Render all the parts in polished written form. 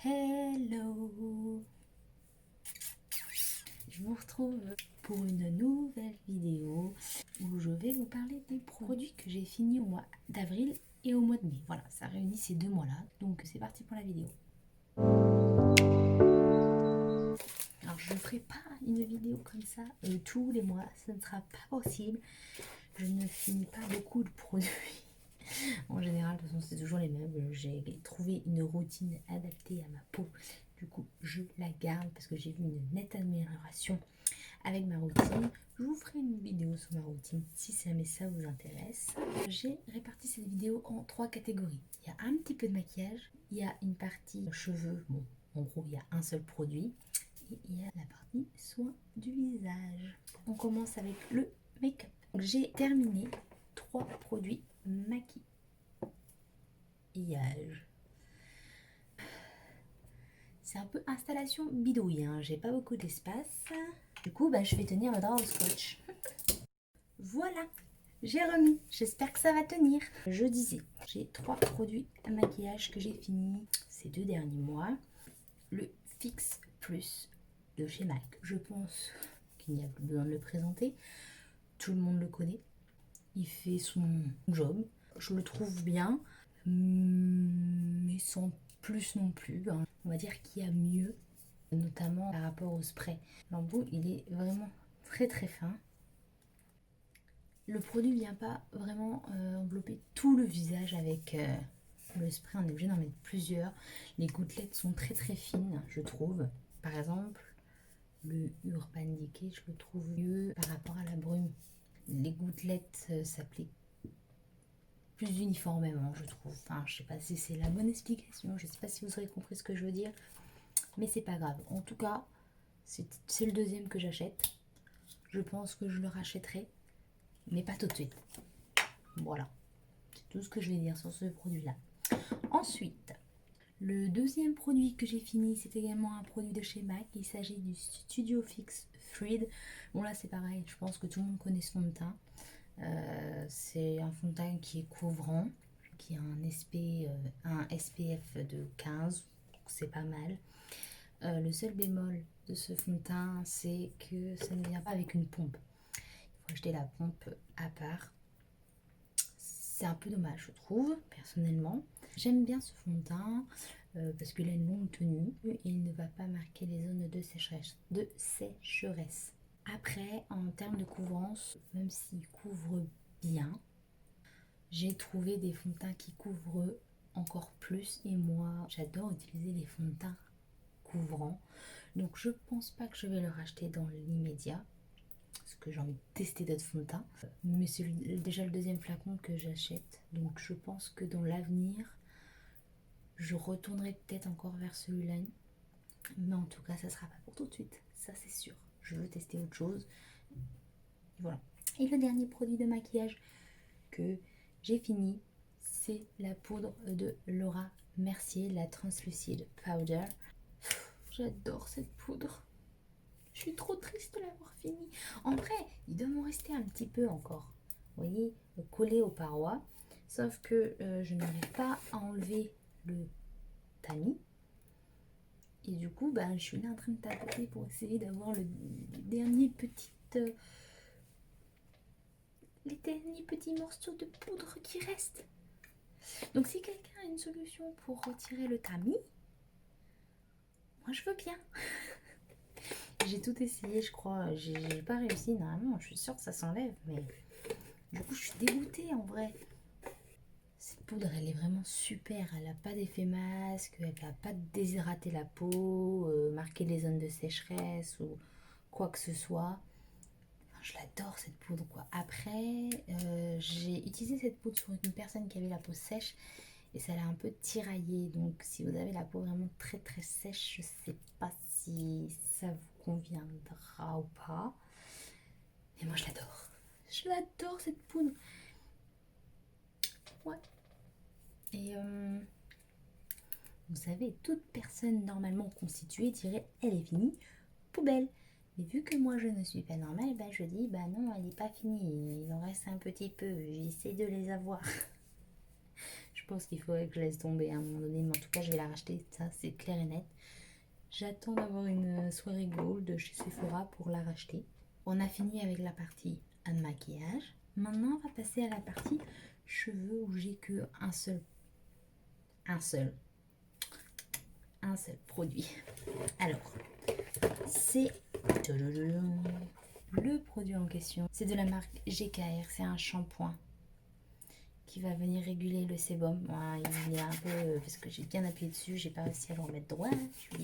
Hello! Je vous retrouve pour une nouvelle vidéo où je vais vous parler des produits que j'ai finis au mois d'avril et au mois de mai. Voilà, ça réunit ces deux mois-là, donc c'est parti pour la vidéo. Alors je ne ferai pas une vidéo comme ça tous les mois, ce ne sera pas possible. Je ne finis pas beaucoup de produits. En général, de toute façon, c'est toujours les mêmes. J'ai trouvé une routine adaptée à ma peau. Du coup, je la garde parce que j'ai vu une nette amélioration avec ma routine. Je vous ferai une vidéo sur ma routine si jamais ça vous intéresse. J'ai réparti cette vidéo en 3 catégories. Il y a un petit peu de maquillage, il y a une partie cheveux, bon, en gros, il y a un seul produit, et il y a la partie soins du visage. On commence avec le make-up. J'ai terminé 3 produits maquillage. C'est un peu installation bidouille, hein. J'ai pas beaucoup d'espace. Du coup, je vais tenir le drap au scotch. Voilà, j'ai remis. J'espère que ça va tenir. Je disais, j'ai 3 produits à maquillage que j'ai fini ces 2 derniers mois. Le Fix Plus de chez MAC. Je pense qu'il n'y a plus besoin de le présenter. Tout le monde le connaît. Il fait son job. Je le trouve bien, mais sans plus non plus. On va dire qu'il y a mieux, notamment par rapport au spray. L'embout, il est vraiment très très fin. Le produit ne vient pas vraiment envelopper tout le visage avec le spray. On est obligé d'en mettre plusieurs. Les gouttelettes sont très très fines, je trouve. Par exemple, le Urban Decay, je le trouve mieux par rapport à la brume. Les gouttelettes s'appliquent plus uniformément, je trouve. Enfin, je sais pas si c'est la bonne explication. Je sais pas si vous aurez compris ce que je veux dire. Mais c'est pas grave. En tout cas, c'est le deuxième que j'achète. Je pense que je le rachèterai, mais pas tout de suite. Voilà. C'est tout ce que je vais dire sur ce produit-là. Ensuite, le deuxième produit que j'ai fini, c'est également un produit de chez MAC. Il s'agit du Studio Fix Freed. Bon là, c'est pareil. Je pense que tout le monde connaît ce fond de teint. C'est un fond de teint qui est couvrant, qui a un SPF de 15, c'est pas mal. Le seul bémol de ce fond de teint, c'est que ça ne vient pas avec une pompe. Il faut acheter la pompe à part. C'est un peu dommage, je trouve, personnellement. J'aime bien ce fond de teint parce qu'il a une longue tenue et il ne va pas marquer les zones de sécheresse. Après, en termes de couvrance, même s'il couvre bien, j'ai trouvé des fonds de teint qui couvrent encore plus. Et moi, j'adore utiliser les fonds de teint couvrants. Donc, je pense pas que je vais le racheter dans l'immédiat. Parce que j'ai envie de tester d'autres fonds de teint. Mais c'est déjà le deuxième flacon que j'achète. Donc, je pense que dans l'avenir, je retournerai peut-être encore vers celui-là. Mais en tout cas, ça sera pas pour tout de suite. Ça, c'est sûr. Je veux tester autre chose. Et voilà. Et le dernier produit de maquillage que j'ai fini, c'est la poudre de Laura Mercier, la Translucide Powder. J'adore cette poudre. Je suis trop triste de l'avoir fini. En vrai, il doit m'en rester un petit peu encore. Vous voyez, collé aux parois. Sauf que je n'arrive pas à enlever le tamis. Et du coup, je suis là en train de tapoter pour essayer d'avoir les derniers petits morceaux de poudre qui restent. Donc si quelqu'un a une solution pour retirer le tamis, moi je veux bien. J'ai tout essayé, je crois. J'ai pas réussi normalement. Je suis sûre que ça s'enlève, mais du coup je suis dégoûtée en vrai. Cette poudre, elle est vraiment super. Elle n'a pas d'effet masque, elle va pas déshydrater la peau, marquer les zones de sécheresse ou quoi que ce soit. Enfin, je l'adore cette poudre quoi. Après, j'ai utilisé cette poudre sur une personne qui avait la peau sèche et ça l'a un peu tiraillé. Donc si vous avez la peau vraiment très très sèche, je sais pas si ça vous conviendra ou pas. Mais moi je l'adore. Je l'adore cette poudre. Ouais. Et vous savez, toute personne normalement constituée dirait elle est finie, poubelle. Mais vu que moi je ne suis pas normale, je dis non, elle n'est pas finie, il en reste un petit peu, j'essaie de les avoir. Je pense qu'il faudrait que je laisse tomber à un moment donné, mais en tout cas je vais la racheter, ça c'est clair et net. J'attends d'avoir une soirée gold chez Sephora pour la racheter. On a fini avec la partie maquillage. Maintenant on va passer à la partie cheveux où j'ai que un seul produit. Alors, c'est le produit en question. C'est de la marque GKR, c'est un shampoing qui va venir réguler le sébum. Voilà, il est un peu, parce que j'ai bien appuyé dessus, j'ai pas réussi à le remettre droit.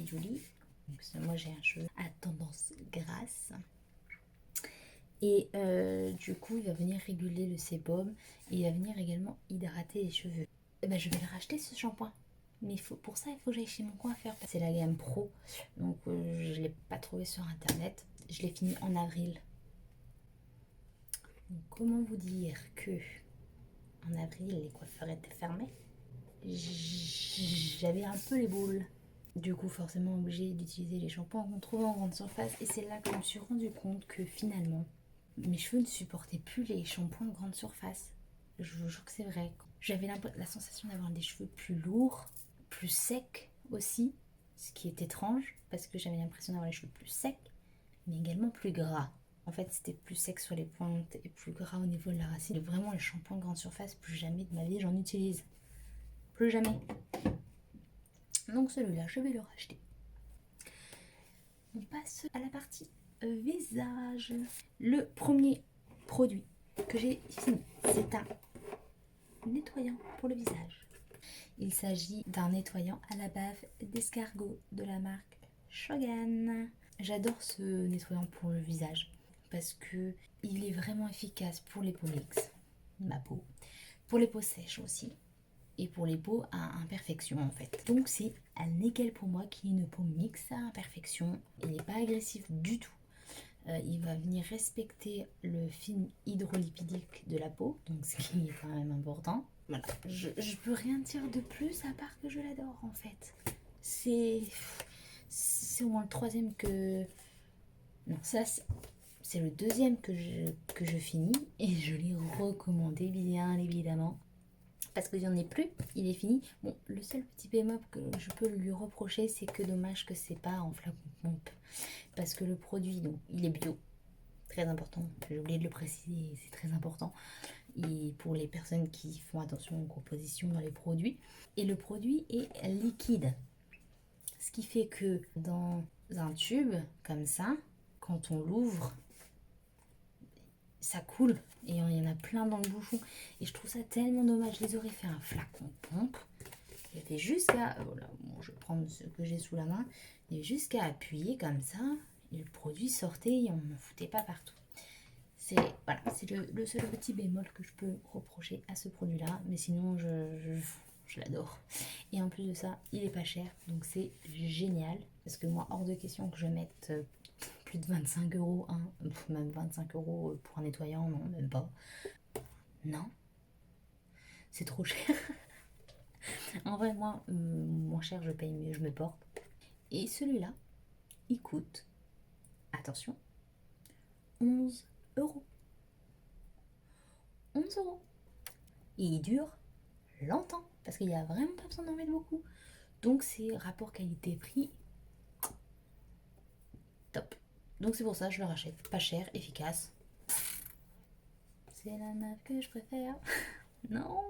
Joli. Donc, moi j'ai un cheveu à tendance grasse. Et du coup, il va venir réguler le sébum et il va venir également hydrater les cheveux. Et ben, je vais le racheter ce shampoing. Mais pour ça, il faut que j'aille chez mon coiffeur. C'est la gamme Pro. Donc, je ne l'ai pas trouvé sur Internet. Je l'ai fini en avril. Donc, comment vous dire que en avril, les coiffeurs étaient fermés. J'avais un peu les boules. Du coup, forcément obligée d'utiliser les shampoings qu'on trouve en grande surface. Et c'est là que je me suis rendu compte que finalement, mes cheveux ne supportaient plus les shampoings grande surface. Je vous jure que c'est vrai. J'avais la sensation d'avoir des cheveux plus lourds, plus secs aussi, ce qui est étrange parce que j'avais l'impression d'avoir les cheveux plus secs, mais également plus gras. En fait, c'était plus sec sur les pointes et plus gras au niveau de la racine. Et vraiment, les shampoings grande surface, plus jamais de ma vie j'en utilise. Plus jamais. Donc celui-là, je vais le racheter. On passe à la partie visage. Le premier produit que j'ai fini, c'est un nettoyant pour le visage. Il s'agit d'un nettoyant à la bave d'escargot de la marque Shogun. J'adore ce nettoyant pour le visage parce que il est vraiment efficace pour les peaux mixtes, ma peau, pour les peaux sèches aussi et pour les peaux à imperfection en fait. Donc c'est un nickel pour moi qui est une peau mixte à imperfection. Il n'est pas agressif du tout. Il va venir respecter le film hydrolipidique de la peau, donc ce qui est quand même important. Voilà. Je peux rien dire de plus à part que je l'adore en fait. C'est au moins le troisième que... Non, ça c'est le deuxième que je finis et je l'ai recommandé bien évidemment. Parce qu'il n'y en ait plus, il est fini. Bon, le seul petit bémol que je peux lui reprocher, c'est que dommage que c'est pas en flacon pompe. Parce que le produit, donc, il est bio. Très important, j'ai oublié de le préciser, c'est très important. Et pour les personnes qui font attention aux compositions dans les produits. Et le produit est liquide. Ce qui fait que dans un tube comme ça, quand on l'ouvre, ça coule et il y en a plein dans le bouchon et je trouve ça tellement dommage. Je les aurais fait un flacon pompe, il y avait jusqu'à voilà, bon, je vais prendre ce que j'ai sous la main, il y avait jusqu'à appuyer comme ça et le produit sortait et on n'en foutait pas partout. C'est voilà, c'est le seul petit bémol que je peux reprocher à ce produit là, mais sinon je l'adore. Et en plus de ça, il est pas cher, donc c'est génial parce que moi hors de question que je mette plus de 25 euros, hein. Même 25 euros pour un nettoyant, non, même pas. Non, c'est trop cher. En vrai, moi, moins cher, je paye mieux, je me porte. Et celui-là, il coûte, attention, 11 euros. 11 euros. Et il dure longtemps, parce qu'il n'y a vraiment pas besoin d'en mettre beaucoup. Donc, c'est rapport qualité-prix, top. Donc, c'est pour ça que je le rachète. Pas cher, efficace. C'est la marque que je préfère. Non,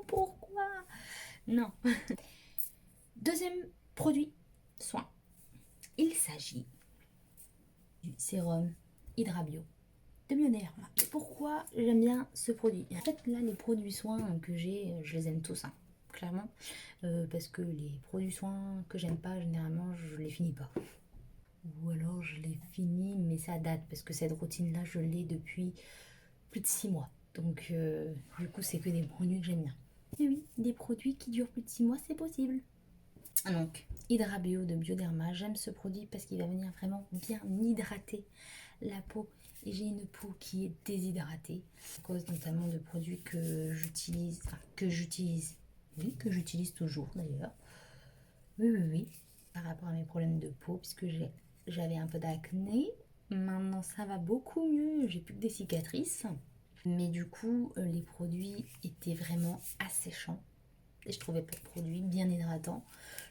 pourquoi? Non. Deuxième produit, soin. Il s'agit du sérum Hydrabio de Bioderma. Pourquoi j'aime bien ce produit? En fait, là, les produits soins que j'ai, je les aime tous, hein, clairement. Parce que les produits soins que j'aime pas, généralement, je les finis pas. Ou alors, je les finis, mais ça date. Parce que cette routine-là, je l'ai depuis plus de 6 mois. Donc, du coup, c'est que des produits que j'aime bien. Et oui, des produits qui durent plus de 6 mois, c'est possible. Donc, Hydrabio de Bioderma, j'aime ce produit parce qu'il va venir vraiment bien hydrater la peau. Et j'ai une peau qui est déshydratée à cause notamment de produits que j'utilise, oui, que j'utilise toujours d'ailleurs. Oui, par rapport à mes problèmes de peau, puisque j'avais un peu d'acné. Maintenant, ça va beaucoup mieux, j'ai plus que des cicatrices. Mais du coup, les produits étaient vraiment asséchants. et je trouvais pas de produit bien hydratant.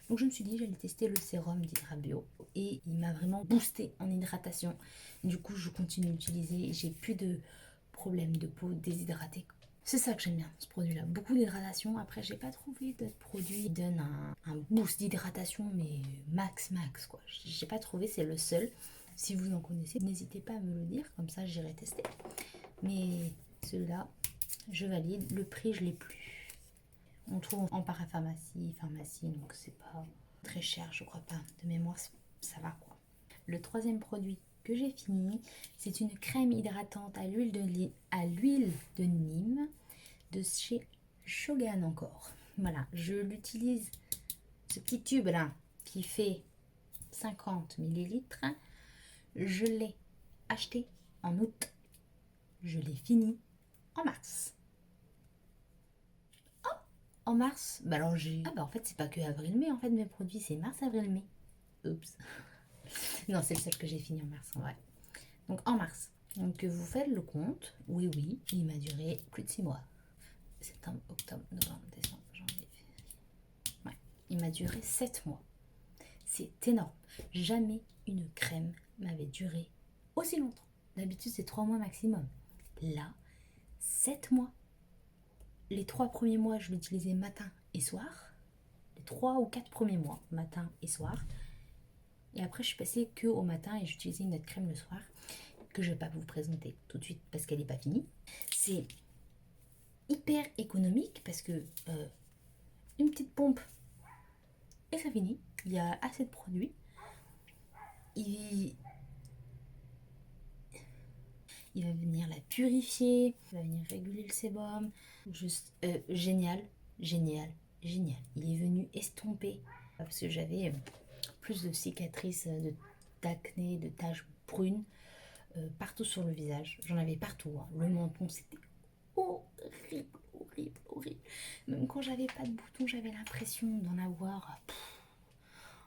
Donc je me suis dit j'allais tester le sérum d'Hydrabio et il m'a vraiment boosté en hydratation. Du coup je continue d'utiliser et j'ai plus de problème de peau déshydratée. C'est ça que j'aime bien, ce produit-là. Beaucoup d'hydratation. Après, j'ai pas trouvé d'autres produits qui donnent un boost d'hydratation, mais max, quoi. J'ai pas trouvé, c'est le seul. Si vous en connaissez, n'hésitez pas à me le dire, comme ça j'irai tester. Mais celui-là, je valide. Le prix, je l'ai plus. On trouve en parapharmacie, pharmacie, donc c'est pas très cher, je crois pas. De mémoire, ça va quoi. Le troisième produit que j'ai fini, c'est une crème hydratante à l'huile de Nîmes de chez Shogun encore. Voilà, je l'utilise, ce petit tube là qui fait 50 millilitres. Je l'ai acheté en août. Je l'ai fini en mars. Oh, en mars, bah alors j'ai... Ah bah en fait c'est pas que avril-mai, en fait mes produits c'est mars-avril-mai. Oups. Non, c'est le seul que j'ai fini en mars en vrai. Donc en mars. Donc vous faites le compte. Oui, il m'a duré plus de 6 mois. Septembre, octobre, novembre, décembre, janvier. Ouais, il m'a duré 7 mois. C'est énorme. Jamais une crème m'avait duré aussi longtemps. D'habitude, c'est 3 mois maximum. Là, 7 mois. Les 3 premiers mois, je l'utilisais matin et soir. Les 3 ou 4 premiers mois, matin et soir. Et après, je suis passée que au matin et j'utilisais une autre crème le soir que je ne vais pas vous présenter tout de suite parce qu'elle n'est pas finie. C'est hyper économique parce que une petite pompe et ça finit. Il y a assez de produits. Il va venir la purifier, il va venir réguler le sébum. Juste génial. Il est venu estomper parce que j'avais plus de cicatrices, d'acné, de taches brunes partout sur le visage. J'en avais partout. Hein. Le menton, c'était horrible. Même quand j'avais pas de boutons, j'avais l'impression d'en avoir.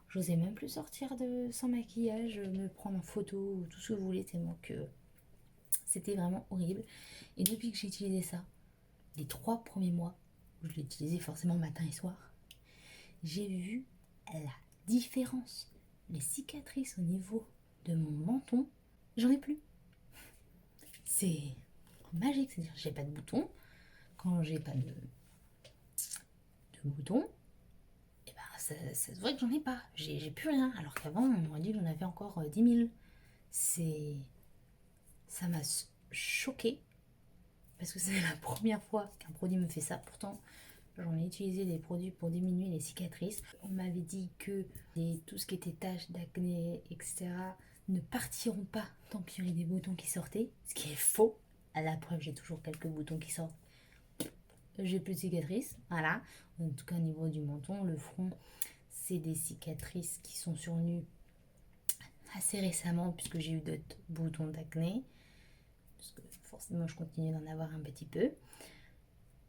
J'osais même plus sortir sans maquillage, me prendre en photo ou tout ce que vous voulez, tellement que c'était vraiment horrible. Et depuis que j'ai utilisé ça, les 3 premiers mois, où je l'ai utilisé forcément matin et soir, j'ai vu la différence. Les cicatrices au niveau de mon menton, j'en ai plus. C'est magique, c'est-à-dire j'ai pas de boutons. Quand j'ai pas de boutons, et ben ça se voit que j'en ai pas. J'ai plus rien. Alors qu'avant, on m'aurait dit que j'en avais encore 10 000. Ça m'a choquée parce que c'est la première fois qu'un produit me fait ça. Pourtant, j'en ai utilisé des produits pour diminuer les cicatrices. On m'avait dit que tout ce qui était taches d'acné, etc., ne partiront pas tant qu'il y aurait des boutons qui sortaient, ce qui est faux. À la preuve, j'ai toujours quelques boutons qui sortent. J'ai plus de cicatrices, voilà. En tout cas, au niveau du menton, le front, c'est des cicatrices qui sont survenues assez récemment puisque j'ai eu d'autres boutons d'acné. Parce que forcément, je continue d'en avoir un petit peu.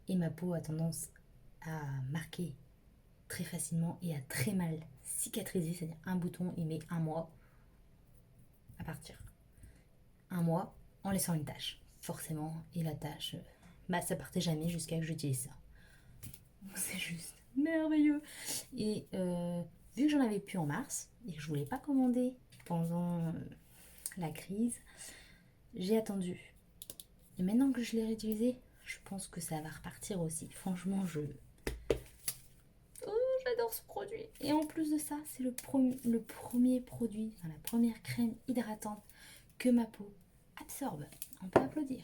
Et ma peau a tendance à marquer très facilement et à très mal cicatriser. C'est-à-dire un bouton, il met 1 mois à partir. 1 mois en laissant une tache, forcément. Et la tache, ça partait jamais jusqu'à que j'utilise ça. C'est juste merveilleux. Et vu que j'en avais plus en mars et que je voulais pas commander pendant la crise, j'ai attendu. Et maintenant que je l'ai réutilisé, je pense que ça va repartir aussi. Franchement, j'adore ce produit. Et en plus de ça, c'est le premier produit, enfin, la première crème hydratante que ma peau absorbe. On peut applaudir.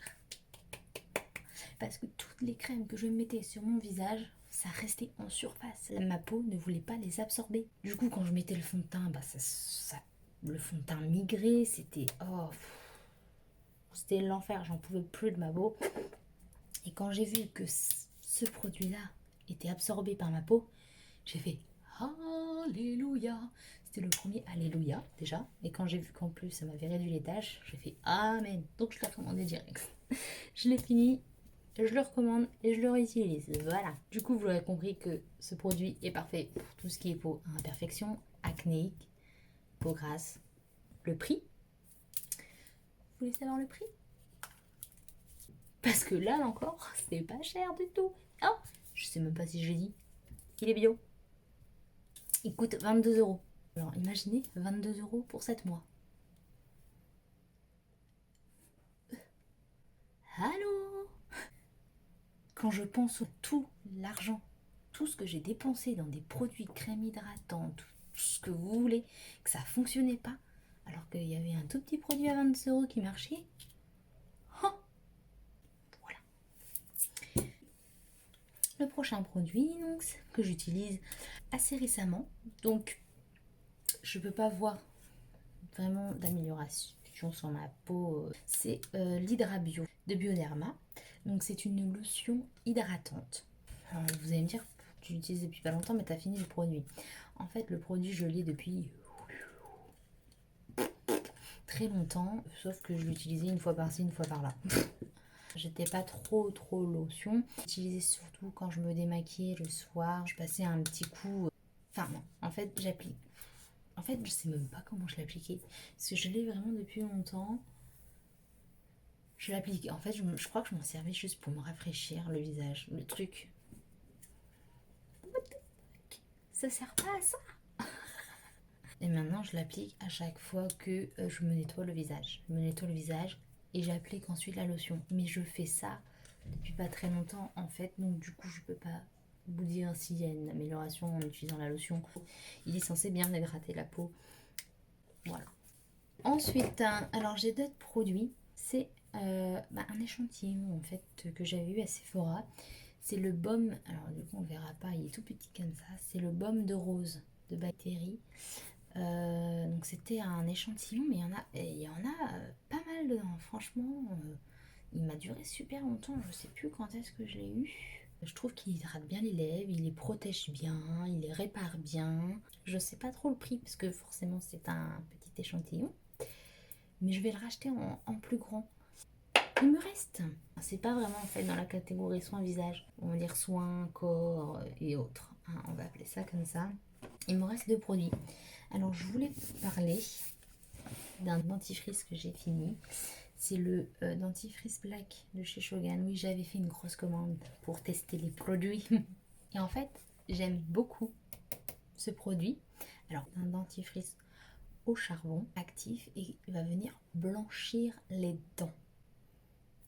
Parce que toutes les crèmes que je mettais sur mon visage, ça restait en surface. Ma peau ne voulait pas les absorber. Du coup, quand je mettais le fond de teint, le fond de teint migré, c'était c'était l'enfer. J'en pouvais plus de ma peau. Et quand j'ai vu que ce produit-là était absorbé par ma peau, j'ai fait Alléluia. C'était le premier Alléluia déjà. Et quand j'ai vu qu'en plus ça m'avait réduit les taches, j'ai fait Amen. Donc je l'ai recommandé direct. Je l'ai fini, je le recommande et je le réutilise. Voilà. Du coup, vous l'aurez compris que ce produit est parfait pour tout ce qui est peau à imperfection, acnéique, peau grasse. Le prix. Vous voulez savoir le prix? Parce que là encore, c'est pas cher du tout. Oh, je sais même pas si je l'ai dit. Il est bio. Il coûte 22 euros. Alors imaginez 22 euros pour 7 mois. Allô? Quand je pense à tout l'argent, tout ce que j'ai dépensé dans des produits crème hydratante, tout ce que vous voulez, que ça fonctionnait pas, alors qu'il y avait un tout petit produit à 22 euros qui marchait. Oh, voilà. Le prochain produit donc, que j'utilise assez récemment, donc je peux pas voir vraiment d'amélioration sur ma peau, c'est l'Hydra Bio de Bioderma. Donc c'est une lotion hydratante. Alors vous allez me dire, tu l'utilises depuis pas longtemps mais t'as fini le produit. En fait le produit je l'ai depuis très longtemps, sauf que je l'utilisais une fois par-ci, une fois par-là. J'étais pas trop lotion. J'utilisais surtout quand je me démaquillais le soir. Je passais un petit coup. Enfin non, en fait j'applique. En fait je sais même pas comment je l'appliquais. Parce que je l'ai vraiment depuis longtemps. Je l'applique. En fait je crois que je m'en servais juste pour me rafraîchir le visage. Le truc. Ça sert pas à ça. Et maintenant je l'applique à chaque fois que je me nettoie le visage. Je me nettoie le visage et j'applique ensuite la lotion. Mais je fais ça depuis pas très longtemps en fait, donc du coup je peux pas vous dire s'il y a une amélioration en utilisant la lotion. Il est censé bien hydrater la peau. Voilà. Ensuite, alors j'ai d'autres produits. C'est un échantillon en fait que j'avais eu à Sephora. C'est le baume, alors du coup on verra pas, il est tout petit comme ça. C'est le baume de rose de bactéries. Donc c'était un échantillon, mais il y en a pas mal dedans. Franchement, il m'a duré super longtemps. Je sais plus quand est-ce que je l'ai eu. Je trouve qu'il hydrate bien les lèvres, il les protège bien, il les répare bien. Je sais pas trop le prix parce que forcément c'est un petit échantillon. Mais je vais le racheter en plus grand. Il me reste. C'est pas vraiment en fait dans la catégorie soins visage. On va dire soins corps et autres. Hein, on va appeler ça comme ça. Il me reste deux produits. Alors je voulais parler d'un dentifrice que j'ai fini. C'est le dentifrice Black de chez Shogun. Oui, j'avais fait une grosse commande pour tester les produits. Et en fait, j'aime beaucoup ce produit. Alors, un dentifrice au charbon actif et il va venir blanchir les dents.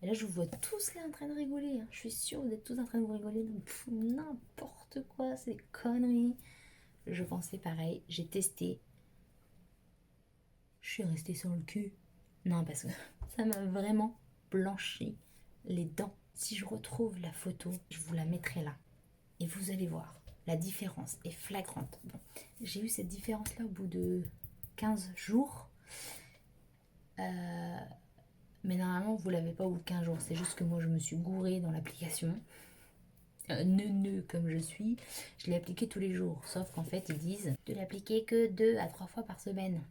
Et là, je vous vois tous là en train de rigoler. Hein. Je suis sûre que vous êtes tous en train de vous rigoler. N'importe quoi, c'est des conneries. Je pensais pareil. J'ai testé. Je suis restée sur le cul. Non, parce que ça m'a vraiment blanchi les dents. Si je retrouve la photo, je vous la mettrai là. Et vous allez voir, la différence est flagrante. Bon, j'ai eu cette différence-là au bout de 15 jours. Mais normalement, vous l'avez pas au bout de 15 jours. C'est juste que moi, je me suis gourée dans l'application. Neuneu comme je suis, je l'ai appliqué tous les jours. Sauf qu'en fait, ils disent de l'appliquer que 2 à 3 fois par semaine.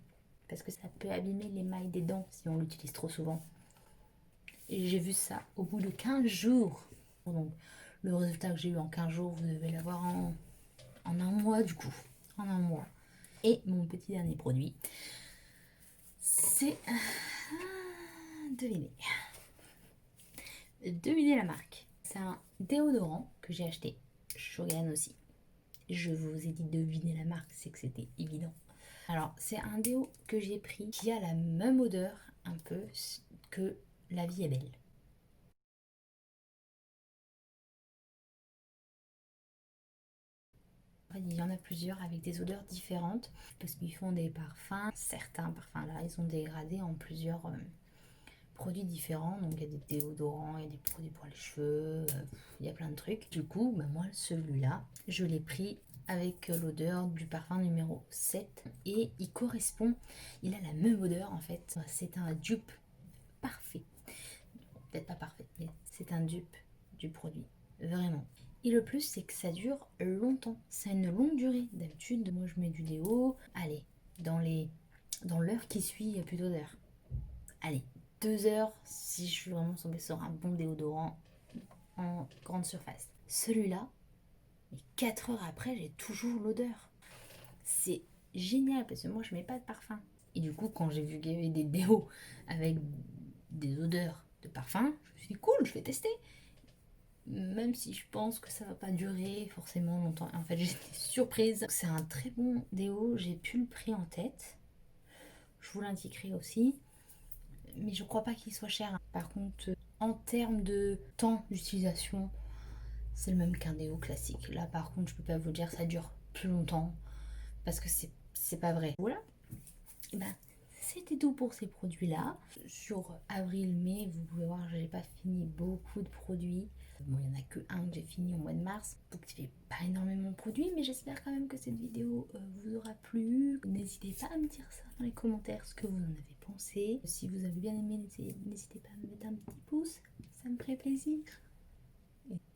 Parce que ça peut abîmer l'émail des dents si on l'utilise trop souvent. Et j'ai vu ça au bout de 15 jours. Donc, le résultat que j'ai eu en 15 jours, vous devez l'avoir en un mois du coup. En un mois. Et mon petit dernier produit, c'est... devinez. Devinez la marque. C'est un déodorant que j'ai acheté. Shogun aussi. Je vous ai dit deviner la marque, c'est que c'était évident. Alors, c'est un déo que j'ai pris qui a la même odeur un peu que La Vie est belle. Il y en a plusieurs avec des odeurs différentes parce qu'ils font des parfums. Certains parfums là, ils ont dégradé en plusieurs produits différents. Donc il y a des déodorants, il y a des produits pour les cheveux, il y a plein de trucs. Du coup, moi celui-là, je l'ai pris avec l'odeur du parfum numéro 7 et il correspond, il a la même odeur en fait. C'est un dupe parfait. Peut-être pas parfait, mais c'est un dupe du produit. Vraiment. Et le plus, c'est que ça dure longtemps. Ça a une longue durée. D'habitude, moi, je mets du déo. Allez, dans l'heure qui suit, il n'y a plus d'odeur. Allez, 2 heures si je suis vraiment tombée sur un bon déodorant en grande surface. Celui-là, 4 heures après, j'ai toujours l'odeur. C'est génial parce que moi, je mets pas de parfum. Et du coup, quand j'ai vu qu'il y avait des déos avec des odeurs de parfum, je me suis dit cool, je vais tester. même si je pense que ça va pas durer forcément longtemps. En fait, j'étais surprise. C'est un très bon déo, j'ai plus le prix en tête. Je vous l'indiquerai aussi. Mais je crois pas qu'il soit cher. Par contre, en termes de temps d'utilisation, c'est le même qu'un déo classique. Là, par contre, je peux pas vous dire ça dure plus longtemps parce que c'est pas vrai. Voilà. Et ben, c'était tout pour ces produits-là. Sur avril-mai, vous pouvez voir, j'ai pas fini beaucoup de produits. Bon, il n'y en a que un que j'ai fini au mois de mars, donc il fait pas énormément de produits, mais j'espère quand même que cette vidéo vous aura plu. N'hésitez pas à me dire ça dans les commentaires, ce que vous en avez pensé. Si vous avez bien aimé, n'hésitez pas à me mettre un petit pouce, ça me ferait plaisir.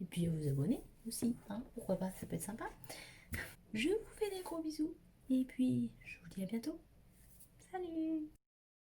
Et puis à vous abonner aussi, hein, pourquoi pas, ça peut être sympa. Je vous fais des gros bisous, et puis je vous dis à bientôt. Salut!